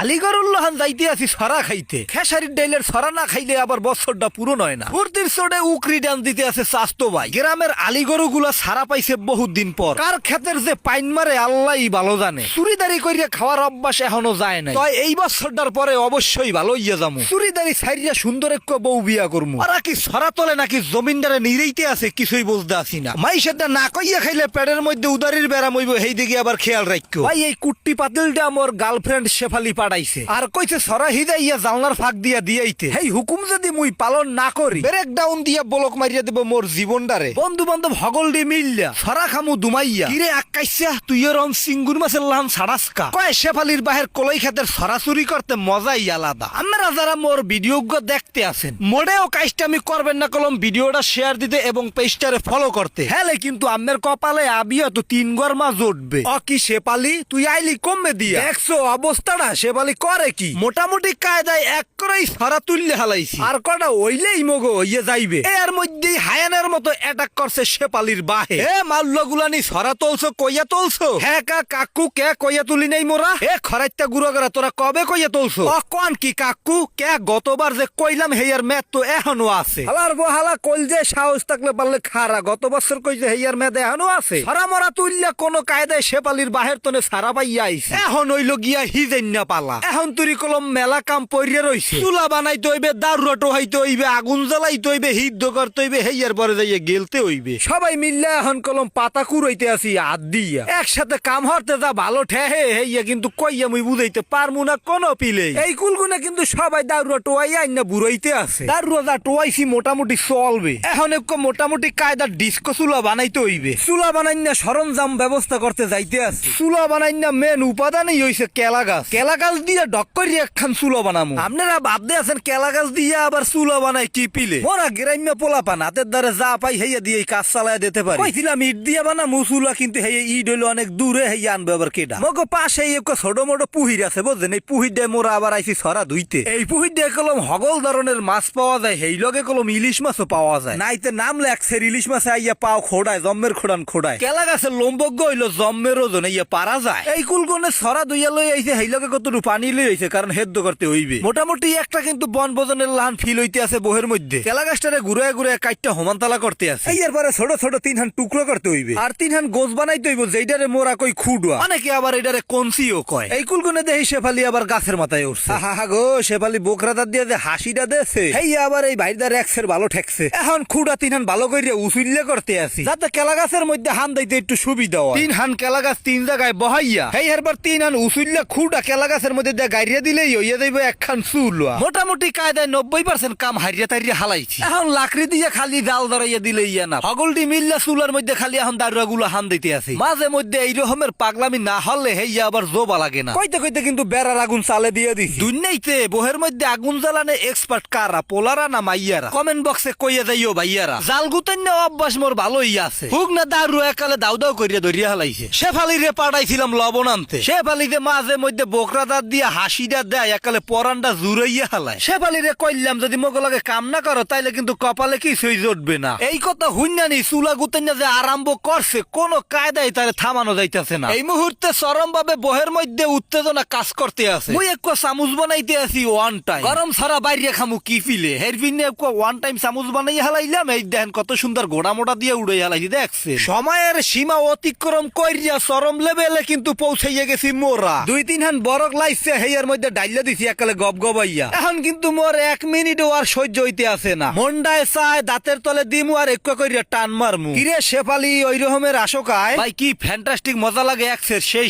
আলিগড়ুল্লাহান যাইতে আছি সরা খাইতে, খেসারির ডাইলের সরা না খাইলে আবার বছরটা পুরো নয় না। ফুর্তির চোটে উকরি ডান দিতে আছে স্বাস্থ্য ভাই। গ্রামের আলিগড়ু গুলা সারা পাইছে বহুত দিন পর। কার ক্ষেতের যে পাইন মারে আল্লাহ ভালো জানে। চুরিদারি করিয়া খাওয়ার অভ্যাস এখনো যায় নাই। তাই এই বছরটার পরে অবশ্যই ভালো ইয়া যামু। চুরিদারি সাইরিয়া সুন্দর এক বউ বিয়া করমু। আর কি সরা তলে নাকি জমিনদারে নিরেইতে আছে কিছুই বুঝতে আসি না। মাইশেরটা না কইয়া খাইলে পেটের মধ্যে উদারির বেড়া মইব, সেই দিকে আবার খেয়াল রাখো ভাই। এই কুট্টি পাতিলটা আমার গার্লফ্রেন্ড শেফালি পাঠাইছে আর কইছে সরা হিদাইয়া জানলার ফাঁক দিয়া দিয়াইতে। এই হুকুম যদি মুই পালন না করি ব্রেক ডাউন দিয়া বলক মারিয়া দেব মোর জীবনটারে। বন্ধু বান্ধব হগল দি মিললা সরা খামু দুমাইয়া। কিরে আকাইছা তুইও রং সিঙ্গুর মাছের লাহান ছাড়াসকা। কয় শেফালির বাহের কলই খাতের সরা চুরি করতে মজাই আলাদা। আপনারা যারা মোর ভিডিও দেখতে আছেন মোড়েও কাজটামি করবেন না কলম ভিডিওটা শেয়ার দিতে এবং পেজটারে ফলো করতে। হ্যালে কিন্তু আমের কপালে আবিয়া তো 3 গরমা জুটবে। অ কি শেফালি তুই আইলি কমে দিয়া দেখছো অবস্থাটা। শেফালি করে কি মোটামুটি কায়দায় এক করেই সরা তুললে হালাইছি। আর কটা ওইলেই মগো হইয়ে যাইবে। এর মধ্যেই হায়ানের মতো অ্যাটাক করছে শেফালির বাহে। এ মাল্ল গুলানি সরা তুলছো কইয়া তুলছো? হ্যাঁ কাকু কে কইয়া তুলি নাই মোরা? এ খরাইতা গুড়া গড়া তোরা কবে কইয়া তুলছো? অ কোন কি কাকু কে গতবার যে কইলাম হেয়ার মেদ তো এখনো আছে। হালার বহালা কইল যে সাহস থাকলে পারলে খারা গত বছর কই যে হেয়ার মেদ এখনো আছে। সরা মরা তুললে কোন কায়দায় শেফালির বাহের তনে সারা পাইয়া আইছে। এখন হইল গিয়া হিজেন্না পালা। এখন তুরি কলম মেলা কাম পইরে রইছে। চুলা বানাইতে হইবে, দারুয়া টোহাইতে হইবে, আগুন জ্বালাইতে হইবে, হিদ্ধ করতে হইবে, হেয়ার পরে যাইয়া গেলতে হইবে। সবাই মিললে এখন কলম পাতা কুড়াইতে আসি হাত দিয়া। একসাথে কাম হরতে যা ভালো ঠেহে হেইয়া কিন্তু কইয়া মুই বুঝাইতে পারমু না কোনো পিলে। এই কুলগুনে কিন্তু সবাই দারুয়া টোয়াইয়া আইনা বুড়াইতে আছে। দারুয়া যা টোয়াইছি মোটামুটি চলবে। এখন এক মোটামুটি কায়দার ডিস্কো চুলা বানাইতে হইবে। চুলা বানাইনা সরঞ্জাম ব্যবস্থা করতে যাইতে আছে। চুলা বানাইনা মেন উপাদানই হইছে কেলা গাছ। কেলা গাছ দিয়ে ডক করি একখান চুলা বানামু। আপনারা ভাবতে আছেন কেলা গাছ দিয়ে আবার চুলা বানাই কি পিলে? মোরা গ্রাম্য পোলা পান হাতের দ্বারা যা পাই হেইয়া দিয়ে কাজ চালায় দিতে পারি। কইছিলাম ইট দিয়া বানামু চুলা, কিন্তু হেই ইট হইলো অনেক দূরে, হেইয়া আনবে আবার কেডা? মগো পাশে এক ছোট মোটো পুহির আছে বুঝছেন। এই পুহির দিয়ে মোরা আবার আইছি সরা ধুইতে। এই পুহির দিয়ে কলম হগল ধরনের মাছ পাওয়া যায়। হেই লগে কলম ইলিশ মাছও পাওয়া যায়। নাইতে নাম লেখছে ইলিশ মাছে আইয়া পাও খোড়ায় জম্মের খোড়ান খোড়ায়। কেলা গাছের লম্বজ্ঞ হইলো জম্মের ওজন ইয়া পারা যায়। এই কুলগনে সরা ধুইয়া লই আইছে। হেই লগে কতটুকু পানি লই আইছে কারণ হেদ্দ করতে হইবে। মোটামুটি একটা কিন্তু বনভোজনের লাহান ফিল হইতে আছে বহের মধ্যে। কেলা গাছটারে ঘুরে ঘুরে কাইটটা হোমানতালা করতে আছে। এই এরপরে ছোট ছোট 3 হান টুকরো করতে হইবে আর 3 হান গোছ বানাইতে হইব, যেইটারে মোরা কই খুডুয়া, অনেকে আবার এটারে কনসিও কয়। এই কুলগুনে দেহি শেফালি আবার গাছের মাথায় উঠছে। হা গো শেফালি বোকরাদার দিয়ে যে হাসিটা দেছে হেই আবার এই ভাইদার এক্সের ভালো ঠেকছে। এখন খুডা 3 হান ভালো কইরে উসুল্লে করতে আছি যাতে কেলা গাছের মধ্যে হান দিতে একটু সুবিধা হয়। 3 হান কেলা গাছ 3 জায়গায় বহাইয়া হেই এরপর 3 হান উসুল্লে খুডা কেলা গাছের মধ্যে দিয়ে গাইরিয়া দিলেই হইয়া যাইবে একখান চুলা। মোটামুটি কায়দায় 90% কাম হারিয়া তারিয়া হালাইছি। এখন লাকড়ি দিয়ে খালি জাল ধরাইয়া দিলে ইয়া না। হগলটি মিল্লা চুলার মধ্যে খালি এখন দারুয়া গুলো হান দিতে আছে। মাঝে মধ্যে এই রকমের পাগলামি না হলে হেইয়া আবার জোবা লাগে না। কইতে কইতে কিন্তু বেড়ার আগুন চালে দিয়ে দিছি। দুনিয়াইতে বহের মধ্যে আগুন জ্বালানে এক্সপার্ট কারা, পোলারা না মাইয়ারা? কমেন্ট বক্সে কইয়া যাইও ভাইয়ারা। জাল গুতান্য অভ্যাস মোর ভালোই আছে। হুক না দারুয়া একালে দাউ দাউ করিয়া ধরিয়া হালাইছে। শেফালিরে পাঠাইছিলাম লবণ আনতে। শেফালিতে মাঝে মধ্যে বোকরা দাঁত দিয়ে হাসিটা দেয় একালে পরানটা জুড়াইয়া হালায়। শেফালিরে কইলাম যদি মোগলাকে কাম না করো তাইলে কিন্তু কপালে কিছুই জুটবে না। এই কথা হুইনানি চুলা গুতান্য যে আরম্ভ করছে কোন কায়দায় তারে থামানো যাইতেছে না। এই মুহূর্তে চরম ভাবে বহের মধ্যে উত্তেজনা কাজ করতে আছে। মুই এক চামচ বানাইতে আছি ওয়ান টাইম। গরম ছাড়া বাইরে খামু কি ফিলে হেরবিনে এক ওয়ান টাইম চামচ বানাই হালাইলাম। এই দেখেন কত সুন্দর গোড়া মোটা দিয়ে উড়ে হালাইছি দেখছে। সময়ের সীমা অতিক্রম কইরিয়া চরম লেভেলে কিন্তু পৌঁছাইয়া গেছি মোরা। 2-3 হান বরক লাইছে হেয়ার মধ্যে ডাইলা দিছি একালে গব গবাইয়া। এখন কিন্তু মোর 1 মিনিটও আর সহ্য হইতে আছে না। মন্ডায় চায় দাঁতের তলে দিমু আর এক কইরা টান মারমু। কিরে শেফালি ওই রকমের আশোকায় ভাই কি ফ্যান্টাস্টিক মজা লাগে এক্সের সেই